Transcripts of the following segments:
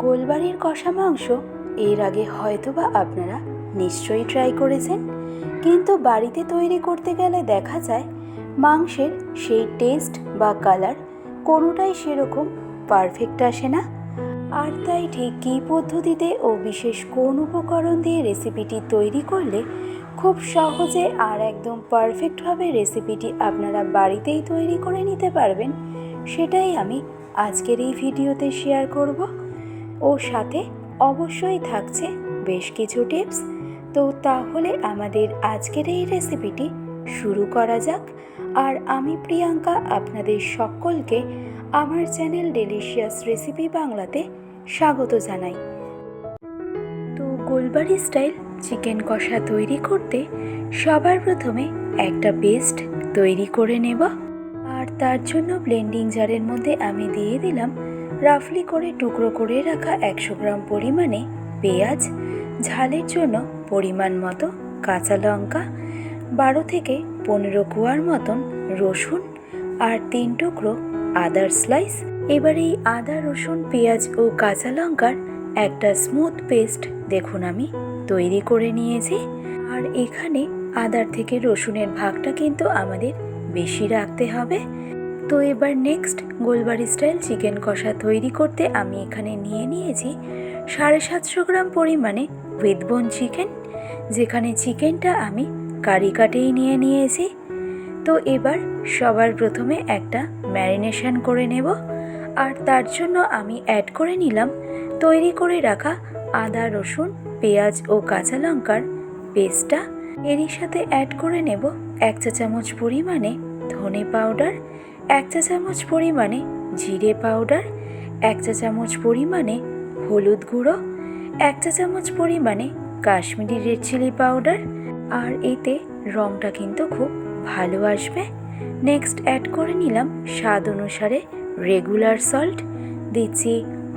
গোলবাড়ির কষা মাংস এর আগে হয়তোবা আপনারা নিশ্চয়ই ট্রাই করেছেন, কিন্তু বাড়িতে তৈরি করতে গেলে দেখা যায় মাংসের সেই টেস্ট বা কালার কোনোটাই সেরকম পারফেক্ট আসে না। আর তাই ঠিক কী পদ্ধতিতে ও বিশেষ কোন উপকরণ দিয়ে রেসিপিটি তৈরি করলে খুব সহজে আর একদম পারফেক্টভাবে রেসিপিটি আপনারা বাড়িতেই তৈরি করে নিতে পারবেন, সেটাই আমি আজকের এই ভিডিওতে শেয়ার করব। ও সাথে অবশ্যই থাকছে বেশ কিছু টিপস। তো তাহলে আমাদের আজকের এই রেসিপিটি শুরু করা যাক। আর আমি প্রিয়াঙ্কা আপনাদের সকলকে আমার চ্যানেল ডেলিশিয়াস রেসিপি বাংলাতে স্বাগত জানাই। তো গোলবাড়ি স্টাইল চিকেন কষা তৈরি করতে সবার প্রথমে একটা পেস্ট তৈরি করে নেব। আর তার জন্য ব্লেন্ডিং জারের মধ্যে আমি দিয়ে দিলাম রাফলি করে টুকরো করে রাখা 100 গ্রাম পরিমাণে পেঁয়াজ, ঝালের জন্য পরিমাণ মতো কাঁচা লঙ্কা, 12 থেকে 15 কোয়ার মতন রসুন আর 3 টুকরো আদার স্লাইস। এবার এই আদা, রসুন, পেঁয়াজ ও কাঁচা লঙ্কার একটা স্মুথ পেস্ট দেখুন আমি তৈরি করে নিয়েছি। আর এখানে আদার থেকে রসুনের ভাগটা কিন্তু আমাদের বেশি রাখতে হবে। তো এবার নেক্সট গোলবাড়ি স্টাইল চিকেন কষা তৈরি করতে আমি এখানে নিয়ে নিয়েছি 750 গ্রাম পরিমাণে উইথ বোন চিকেন, যেখানে চিকেনটা আমি কারি কাটেই নিয়ে নিয়েছি। তো এবার সবার প্রথমে একটা ম্যারিনেশন করে নেব। আর তার জন্য আমি অ্যাড করে নিলাম তৈরি করে রাখা আদা, রসুন, পেঁয়াজ ও কাঁচা লঙ্কার পেস্টটা। এরই সাথে অ্যাড করে নেব 1 চা চামচ পরিমাণে ধনে পাউডার, 1 চা চামচ পরিমাণে জিরে পাউডার, 1 চা চামচ পরিমাণে হলুদ গুঁড়ো, 1 চা চামচ পরিমাণে কাশ্মীরি রেড চিলি পাউডার। আর এতে রঙটা কিন্তু খুব ভালো আসবে। নেক্সট অ্যাড করে নিলাম স্বাদ অনুসারে রেগুলার সল্ট, দিচ্ছি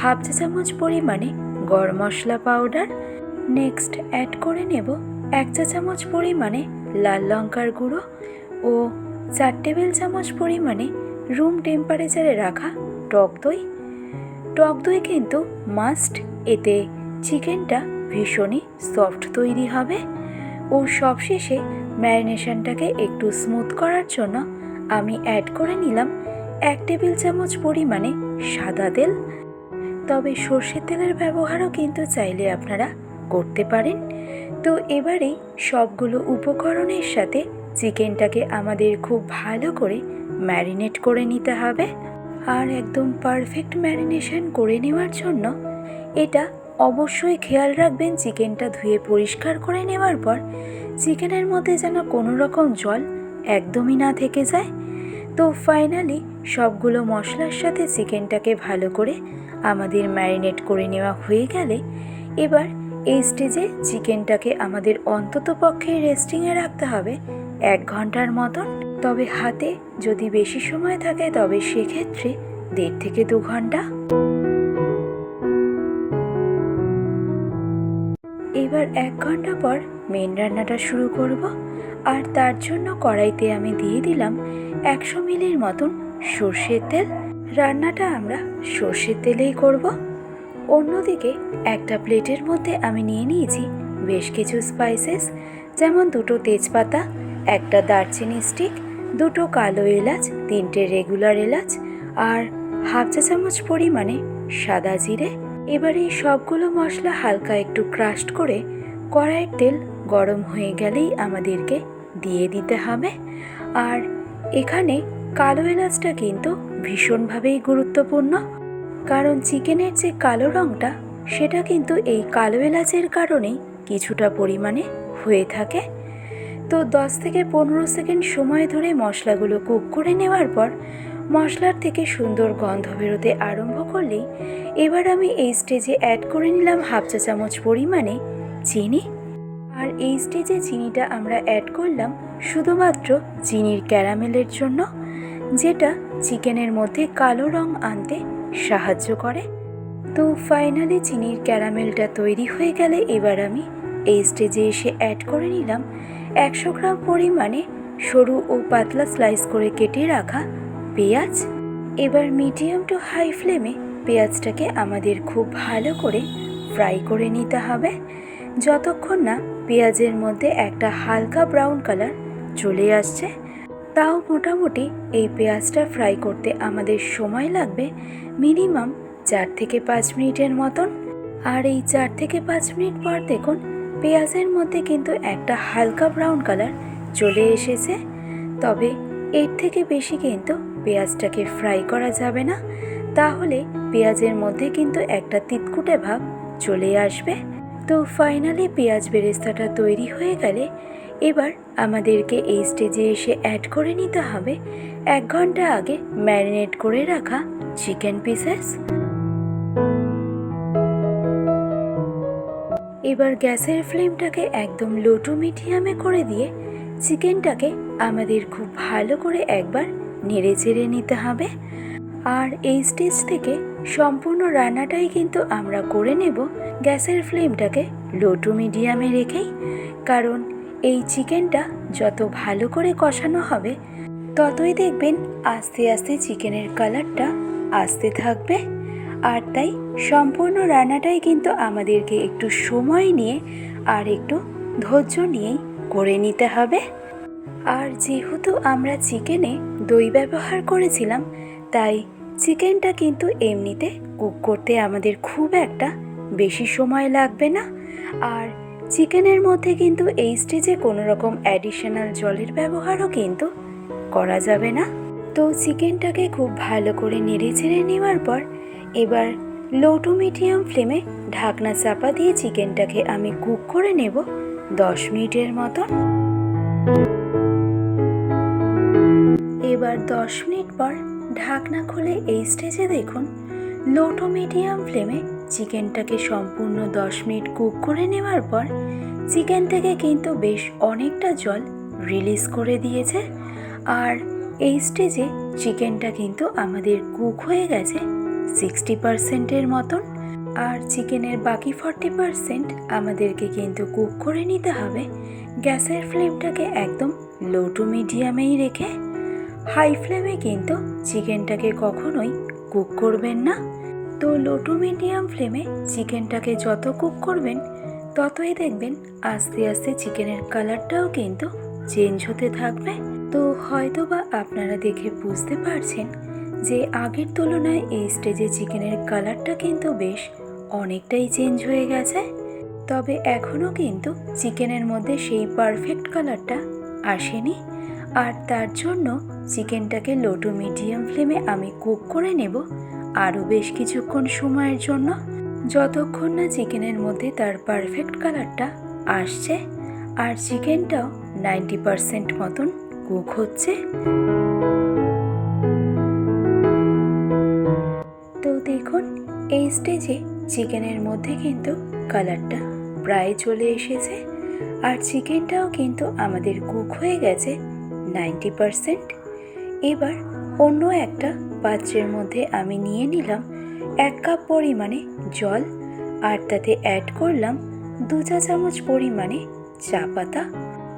1/2 চা চামচ পরিমাণে গরম মশলা পাউডার। নেক্সট অ্যাড করে নেব 1 চা চামচ পরিমাণে লাল লঙ্কার গুঁড়ো ও 4 টেবিল চামচ পরিমাণে রুম টেম্পারেচারে রাখা টক দই। টক দই কিন্তু মাস্ট, এতে চিকেনটা ভীষণই সফট তৈরি হবে। ও সবশেষে ম্যারিনেশনটাকে একটু স্মুথ করার জন্য আমি অ্যাড করে নিলাম 1 টেবিল চামচ পরিমাণে সাদা তেল। তবে সর্ষের তেলের ব্যবহারও কিন্তু চাইলে আপনারা করতে পারেন। তো এবারেই সবগুলো উপকরণের সাথে চিকেনটাকে আমাদের খুব ভালো করে ম্যারিনেট করে নিতে হবে। আর একদম পারফেক্ট ম্যারিনেশন করে নেওয়ার জন্য এটা অবশ্যই খেয়াল রাখবেন চিকেনটা ধুয়ে পরিষ্কার করে নেওয়ার পর চিকেনের মধ্যে যেন কোনো রকম জল একদমই না থেকে যায়। তো ফাইনালি সবগুলো মশলার সাথে চিকেনটাকে ভালো করে আমাদের ম্যারিনেট করে নেওয়া হয়ে গেলে এবার এই স্টেজে চিকেনটাকে আমাদের অন্তত পক্ষে রেস্টিংয়ে রাখতে হবে 1 ঘন্টার মতন। তবে হাতে যদি বেশি সময় থাকে তবে সেক্ষেত্রে 1.5 থেকে 2 ঘন্টা। এবার 1 ঘন্টা পর মেন রান্নাটা শুরু করব। আর তার জন্য কড়াইতে আমি দিয়ে দিলাম 100 মিলির মতন সর্ষের তেল। রান্নাটা আমরা সর্ষের তেলেই করব। অন্যদিকে একটা প্লেটের মধ্যে আমি নিয়ে নিয়েছি বেশ কিছু স্পাইসেস, যেমন 2টো তেজপাতা, একটা দারচিনি স্টিক, 2টো কালো এলাচ, 3টে রেগুলার এলাচ আর 1/2 চা চামচ পরিমাণে সাদা জিরে। এবার এই সবগুলো মশলা হালকা একটু ক্রাশড করে কড়াইয়ের তেল গরম হয়ে গেলেই আমাদেরকে দিয়ে দিতে হবে। আর এখানে কালো এলাচটা কিন্তু ভীষণভাবেই গুরুত্বপূর্ণ, কারণ চিকেনের যে কালো রঙটা সেটা কিন্তু এই কালো এলাচের কারণেই কিছুটা পরিমাণে হয়ে থাকে। তো 10 থেকে 15 সেকেন্ড সময় ধরে মশলাগুলো কুক করে নেওয়ার পর মশলার থেকে সুন্দর গন্ধ বেরোতে আরম্ভ করলেই এবার আমি এই স্টেজে অ্যাড করে নিলাম 1/2 চা চামচ পরিমাণে চিনি। আর এই স্টেজে চিনিটা আমরা অ্যাড করলাম শুধুমাত্র চিনির ক্যারামেলের জন্য, যেটা চিকেনের মধ্যে কালো রং আনতে সাহায্য করে। তো ফাইনালি চিনির ক্যারামেলটা তৈরি হয়ে গেলে এবার আমি এই স্টেজে এসে অ্যাড করে নিলাম 100 গ্রাম পরিমাণে সরু ও পাতলা স্লাইস করে কেটে রাখা পেঁয়াজ। এবার মিডিয়াম টু হাই ফ্লেমে পেঁয়াজটাকে আমাদের খুব ভালো করে ফ্রাই করে নিতে হবে, যতক্ষণ না পেঁয়াজের মধ্যে একটা হালকা ব্রাউন কালার চলে আসছে। তাও মোটামুটি এই পেঁয়াজটা ফ্রাই করতে আমাদের সময় লাগবে মিনিমাম 4 থেকে 5 মিনিটের মতন। আর এই 4 থেকে 5 মিনিট পর দেখুন পেঁয়াজের মধ্যে কিন্তু একটা হালকা ব্রাউন কালার চলে এসেছে। তবে এর থেকে বেশি কিন্তু পেঁয়াজটাকে ফ্রাই করা যাবে না, তাহলে পেঁয়াজের মধ্যে কিন্তু একটা তিতকুটে ভাব চলে আসবে। তো ফাইনালি পেঁয়াজ বেরেস্তাটা তৈরি হয়ে গেলে এবার আমাদেরকে এই স্টেজে এসে অ্যাড করে নিতে হবে 1 ঘন্টা আগে ম্যারিনেট করে রাখা চিকেন পিসেস। এবার গ্যাসের ফ্লেমটাকে একদম লো টু মিডিয়ামে করে দিয়ে চিকেনটাকে আমাদের খুব ভালো করে একবার নেড়ে চেড়ে নিতে হবে। আর এই স্টেজ থেকে সম্পূর্ণ রান্নাটাই কিন্তু আমরা করে নেব গ্যাসের ফ্লেমটাকে লো টু মিডিয়ামে রেখেই, কারণ এই চিকেনটা যত ভালো করে কষানো হবে ততই দেখবেন আস্তে আস্তে চিকেনের কালারটা আসতে থাকবে। আর তাই সম্পূর্ণ রান্নাটাই কিন্তু আমাদেরকে একটু সময় নিয়ে আর একটু ধৈর্য নিয়েই করে নিতে হবে। আর যেহেতু আমরা চিকেনে দই ব্যবহার করেছিলাম, তাই চিকেনটা কিন্তু এমনিতে কুক করতে আমাদের খুব একটা বেশি সময় লাগবে না। আর চিকেনের মধ্যে কিন্তু এই স্টেজে কোনো রকম অ্যাডিশনাল জলের ব্যবহারও কিন্তু করা যাবে না। তো চিকেনটাকে খুব ভালো করে নেড়ে চেড়ে নেওয়ার পর এবার লো টু মিডিয়াম ফ্লেমে ঢাকনা চাপা দিয়ে চিকেনটাকে আমি কুক করে নেব 10 মিনিটের মতন। এবার 10 মিনিট পর ঢাকনা খুলে এই স্টেজে দেখুন লো টু মিডিয়াম ফ্লেমে চিকেনটাকে সম্পূর্ণ 10 মিনিট কুক করে নেওয়ার পর চিকেন থেকে কিন্তু বেশ অনেকটা জল রিলিজ করে দিয়েছে। আর এই স্টেজে চিকেনটা কিন্তু আমাদের কুক হয়ে গেছে 60%-এর মতন। আর চিকেনের বাকি 40% আমাদেরকে কিন্তু কুক করে নিতে হবে গ্যাসের ফ্লেমটাকে একদম লো টু মিডিয়ামেই রেখে। হাই ফ্লেমে কিন্তু চিকেনটাকে কখনোই কুক করবেন না। তো লো টু মিডিয়াম ফ্লেমে চিকেনটাকে যত কুক করবেন ততই দেখবেন আস্তে আস্তে চিকেনের কালারটাও কিন্তু চেঞ্জ হতে থাকবে। তো হয়তো বা আপনারা দেখে বুঝতে পারছেন যে আগের তুলনায় এই স্টেজে চিকেনের কালারটা কিন্তু বেশ অনেকটাই চেঞ্জ হয়ে গেছে। তবে এখনও কিন্তু চিকেনের মধ্যে সেই পারফেক্ট কালারটা আসেনি। আর তার জন্য চিকেনটাকে লো টু মিডিয়াম ফ্লেমে আমি কুক করে নেব আরও বেশ কিছুক্ষণ সময়ের জন্য, যতক্ষণ না চিকেনের মধ্যে তার পারফেক্ট কালারটা আসছে আর চিকেনটাও 90% মতন কুক হচ্ছে। তো দেখুন এই স্টেজে চিকেনের মধ্যে কিন্তু কালারটা প্রায় চলে এসেছে আর চিকেনটাও কিন্তু আমাদের কুক হয়ে গেছে 90%। এবার অন্য একটা পাত্রের মধ্যে আমি নিয়ে নিলাম 1 কাপ পরিমাণে জল আর তাতে অ্যাড করলাম 2 চা চামচ পরিমাণে চা পাতা।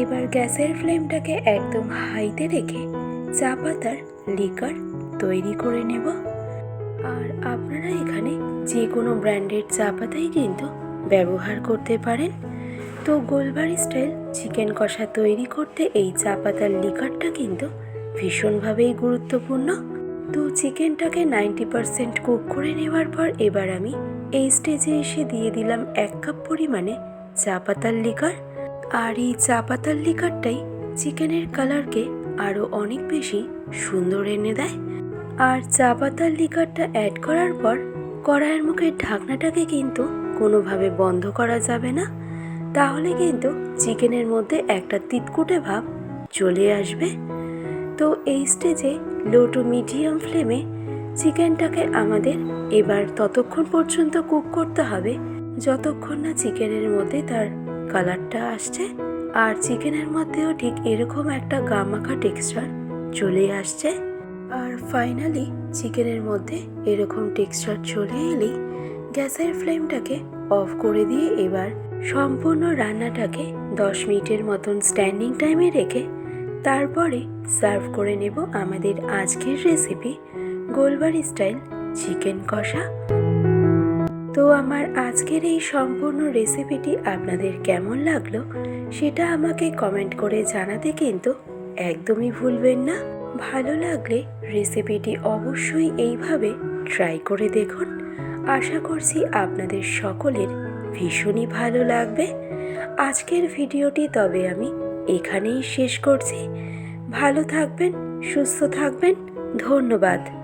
এবার গ্যাসের ফ্লেমটাকে একদম হাইতে রেখে চা পাতার লিকার তৈরি করে নেব। আর আপনারা এখানে যে কোনো ব্র্যান্ডের চা পাতাই কিন্তু ব্যবহার করতে পারেন। তো গোলবাড়ি স্টাইল চিকেন কষা তৈরি করতে এই চা পাতার লিকারটা কিন্তু ভীষণভাবেই গুরুত্বপূর্ণ। তো চিকেনটাকে 90% কুক করে নেওয়ার পর এবার আমি এই স্টেজে এসে দিয়ে দিলাম 1 কাপ পরিমাণে চা পাতার লিকার। আর এই চা পাতার লিকারটাই চিকেনের কালারকে আরও অনেক বেশি সুন্দর এনে দেয়। আর চা পাতার লিকারটা অ্যাড করার পর কড়াইয়ের মুখের ঢাকনাটাকে কিন্তু কোনোভাবে বন্ধ করা যাবে না, তাহলে কিন্তু চিকেনের মধ্যে একটা তিতকুটে ভাব চলে আসবে। তো এই স্টেজে লো টু মিডিয়াম ফ্লেমে চিকেনটাকে আমাদের এবার ততক্ষণ পর্যন্ত কুক করতে হবে যতক্ষণ না চিকেনের মধ্যে তার কালারটা আসছে আর চিকেনের মধ্যেও ঠিক এরকম একটা গামাখা টেক্সচার চলে আসছে। আর ফাইনালি চিকেনের মধ্যে এরকম টেক্সচার চলে এলেই গ্যাসের ফ্লেমটাকে অফ করে দিয়ে এবার সম্পূর্ণ রান্নাটাকে 10 মিনিটের মতন স্ট্যান্ডিং টাইমে রেখে তারপরে সার্ভ করে নেব আমাদের আজকের রেসিপি গোলবাড়ি স্টাইল চিকেন কষা। তো আমার আজকের এই সম্পূর্ণ রেসিপিটি আপনাদের কেমন লাগলো সেটা আমাকে কমেন্ট করে জানাতে কিন্তু একদমই ভুলবেন না। ভালো লাগলে রেসিপিটি অবশ্যই এইভাবে ট্রাই করে দেখুন। আশা করছি আপনাদের সকলের ভীষণই ভালো লাগবে। আজকের ভিডিওটি তবে আমি এখানেই শেষ করছি। ভালো থাকবেন, সুস্থ থাকবেন। ধন্যবাদ।